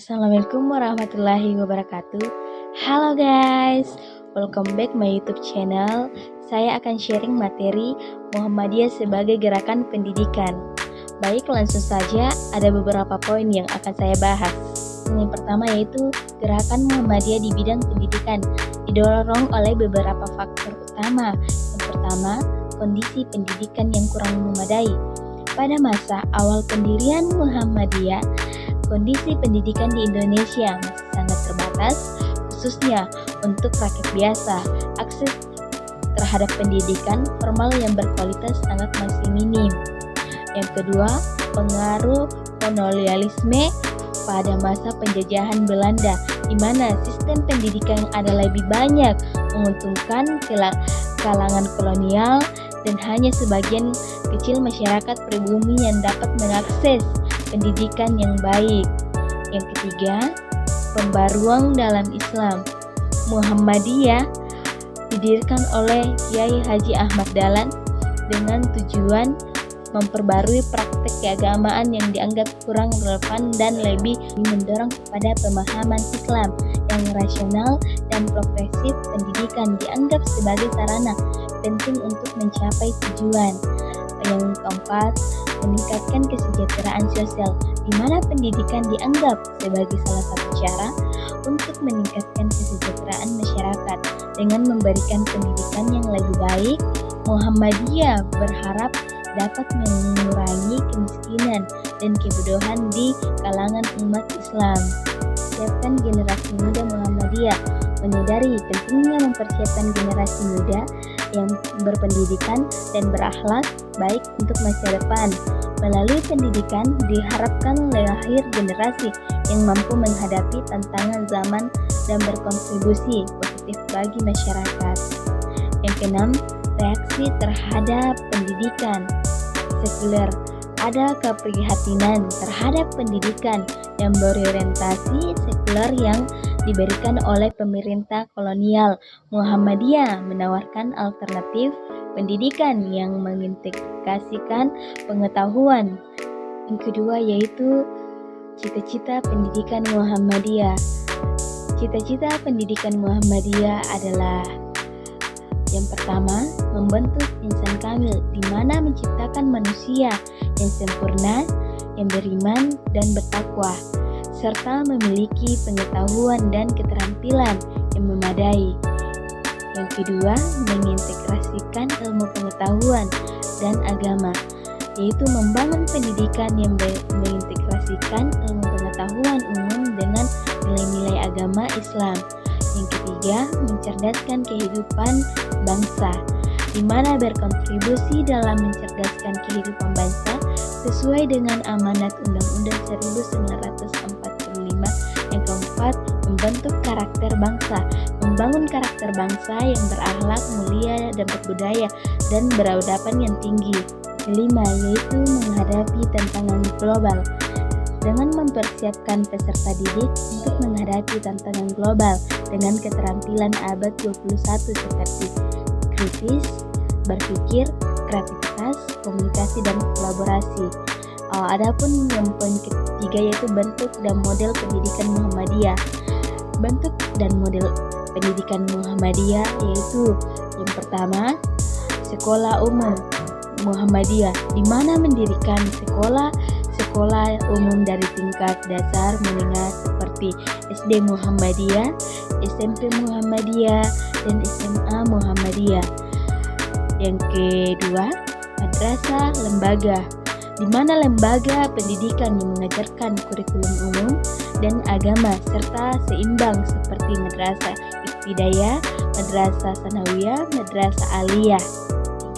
Assalamualaikum warahmatullahi wabarakatuh. Halo guys, welcome back my YouTube channel. Saya akan sharing materi Muhammadiyah sebagai gerakan pendidikan. Baik, langsung saja ada beberapa poin yang akan saya bahas. Yang pertama yaitu gerakan Muhammadiyah di bidang pendidikan didorong oleh beberapa faktor utama. Yang pertama, kondisi pendidikan yang kurang memadai. Pada masa awal pendirian Muhammadiyah, kondisi pendidikan di Indonesia masih sangat terbatas, khususnya untuk rakyat biasa. Akses terhadap pendidikan formal yang berkualitas sangat masih minim. Yang kedua, pengaruh kolonialisme pada masa penjajahan Belanda, di mana sistem pendidikan ada lebih banyak menguntungkan kalangan kolonial dan hanya sebagian kecil masyarakat pribumi yang dapat mengakses pendidikan yang baik. Yang ketiga, pembaruan dalam Islam. Muhammadiyah didirikan oleh Kiai Haji Ahmad Dahlan dengan tujuan memperbarui praktek keagamaan yang dianggap kurang relevan dan lebih mendorong kepada pemahaman Islam yang rasional dan progresif. Pendidikan dianggap sebagai sarana penting untuk mencapai tujuan. Yang keempat, meningkatkan kesejahteraan sosial, di mana pendidikan dianggap sebagai salah satu cara untuk meningkatkan kesejahteraan masyarakat. Dengan memberikan pendidikan yang lebih baik, Muhammadiyah berharap dapat mengurangi kemiskinan dan kebodohan di kalangan umat Islam. Siapkan generasi muda Muhammadiyah. Menyadari pentingnya mempersiapkan generasi muda yang berpendidikan dan berakhlak baik untuk masa depan. Melalui pendidikan diharapkan lahir generasi yang mampu menghadapi tantangan zaman dan berkontribusi positif bagi masyarakat. Yang keenam, reaksi terhadap pendidikan sekuler. Ada keprihatinan terhadap pendidikan yang berorientasi sekuler yang diberikan oleh pemerintah kolonial. Muhammadiyah menawarkan alternatif pendidikan yang mengintegrasikan pengetahuan. Yang kedua yaitu cita-cita pendidikan Muhammadiyah. Cita-cita pendidikan Muhammadiyah adalah yang pertama, membentuk insan kamil, di mana menciptakan manusia yang sempurna, yang beriman dan bertakwa, serta memiliki pengetahuan dan keterampilan yang memadai. Yang kedua, mengintegrasikan ilmu pengetahuan dan agama, yaitu membangun pendidikan yang mengintegrasikan ilmu pengetahuan umum dengan nilai-nilai agama Islam. Yang ketiga, mencerdaskan kehidupan bangsa, di mana berkontribusi dalam mencerdaskan kehidupan bangsa sesuai dengan amanat Undang-Undang 1945. Yang keempat, membentuk karakter bangsa, membangun karakter bangsa yang berakhlak mulia dan berbudaya dan beraudapan yang tinggi. Kelima, yaitu menghadapi tantangan global, dengan mempersiapkan peserta didik untuk menghadapi tantangan global dengan keterampilan abad 21 seperti kritis, berpikir, kreativitas, komunikasi, dan kolaborasi. Adapun yang poin ketiga yaitu bentuk dan model pendidikan Muhammadiyah. Bentuk dan model pendidikan Muhammadiyah yaitu yang pertama, sekolah umum Muhammadiyah, di mana mendirikan sekolah umum dari tingkat dasar menengah seperti SD Muhammadiyah, SMP Muhammadiyah, dan SMA Muhammadiyah. Yang kedua, madrasah lembaga, di mana lembaga pendidikan yang mengajarkan kurikulum umum dan agama serta seimbang seperti madrasah ibtidaiyah, madrasah sanawiyah, madrasah aliyah.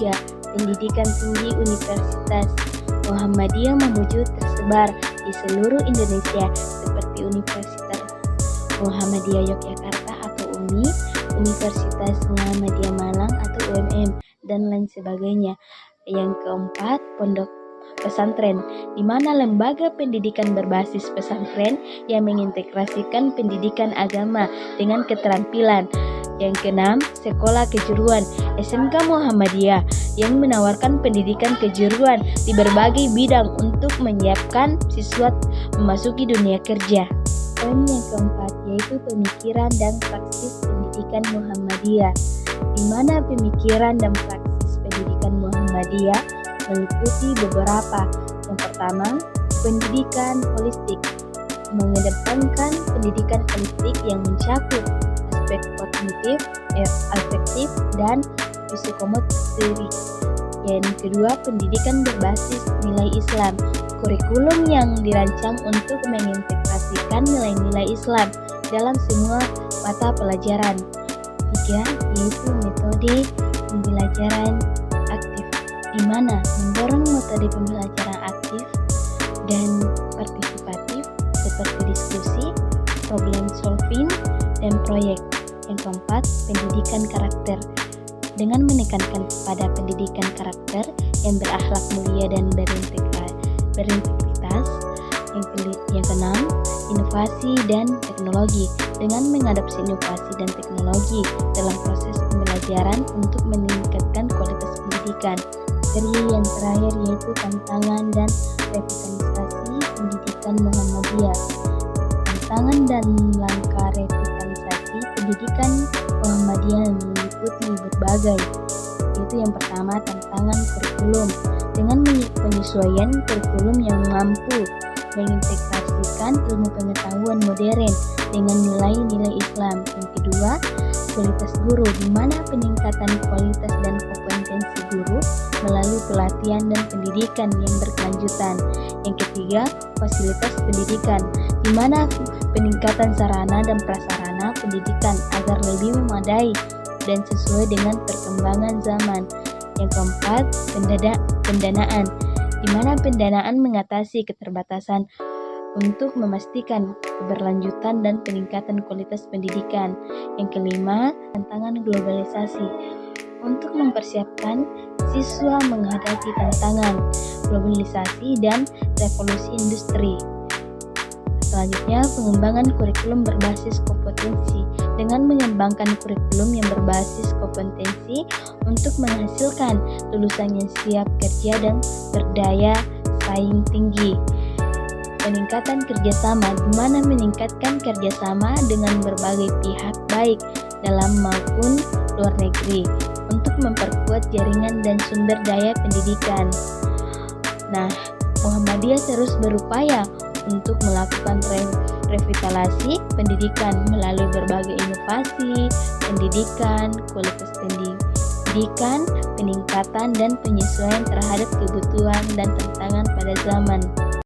3. Pendidikan tinggi universitas. Muhammadiyah mewujud tersebar di seluruh Indonesia seperti Universitas Muhammadiyah Yogyakarta atau UMI, Universitas Muhammadiyah Malang atau UMM, dan lain sebagainya. Yang keempat, pondok pesantren, di mana lembaga pendidikan berbasis pesantren yang mengintegrasikan pendidikan agama dengan keterampilan. Yang keenam, sekolah kejuruan SMK Muhammadiyah yang menawarkan pendidikan kejuruan di berbagai bidang untuk menyiapkan siswa memasuki dunia kerja. Poin yang keempat yaitu pemikiran dan praksis pendidikan Muhammadiyah, di mana pemikiran dan praksis pendidikan Muhammadiyah meliputi beberapa. Yang pertama, pendidikan holistik, mengedepankan pendidikan holistik yang mencakup aspek kognitif, afektif, dan psikomotorik. Yang kedua, pendidikan berbasis nilai Islam, kurikulum yang dirancang untuk mengintegrasikan nilai-nilai Islam dalam semua mata pelajaran. Tiga, yaitu metode pembelajaran aktif, di mana mendorong metode pembelajaran aktif dan partisipatif seperti diskusi, problem solving, dan proyek. Yang keempat, pendidikan karakter, dengan menekankan pada pendidikan karakter yang berakhlak mulia dan berintegritas. Yang keenam, inovasi dan teknologi, dengan mengadopsi inovasi dan teknologi dalam proses pembelajaran untuk meningkatkan kualitas pendidikan. Yang terakhir yaitu tantangan dan revitalisasi pendidikan Muhammadiyah. Tantangan dan langkah revitalisasi pendidikan Muhammadiyah meliputi berbagai, yaitu yang pertama, tantangan kurikulum, dengan penyesuaian kurikulum yang mampu mengintegrasikan ilmu pengetahuan modern dengan nilai-nilai Islam. Yang kedua, kualitas guru, di mana peningkatan kualitas dan kompetensi guru melalui pelatihan dan pendidikan yang berkelanjutan. Yang ketiga, fasilitas pendidikan, di mana peningkatan sarana dan prasarana pendidikan agar lebih memadai dan sesuai dengan perkembangan zaman. Yang keempat, pendanaan, di mana pendanaan mengatasi keterbatasan untuk memastikan keberlanjutan dan peningkatan kualitas pendidikan. Yang kelima, tantangan globalisasi, untuk mempersiapkan siswa menghadapi tantangan globalisasi dan revolusi industri. Selanjutnya, pengembangan kurikulum berbasis kompetensi, dengan mengembangkan kurikulum yang berbasis kompetensi untuk menghasilkan lulusan yang siap kerja dan berdaya saing tinggi. Peningkatan kerjasama, di mana meningkatkan kerjasama dengan berbagai pihak baik dalam maupun luar negeri untuk memperkuat jaringan dan sumber daya pendidikan. Nah, Muhammadiyah terus berupaya untuk melakukan revitalisasi pendidikan melalui berbagai inovasi pendidikan, kualitas pendidikan, peningkatan dan penyesuaian terhadap kebutuhan dan tantangan pada zaman.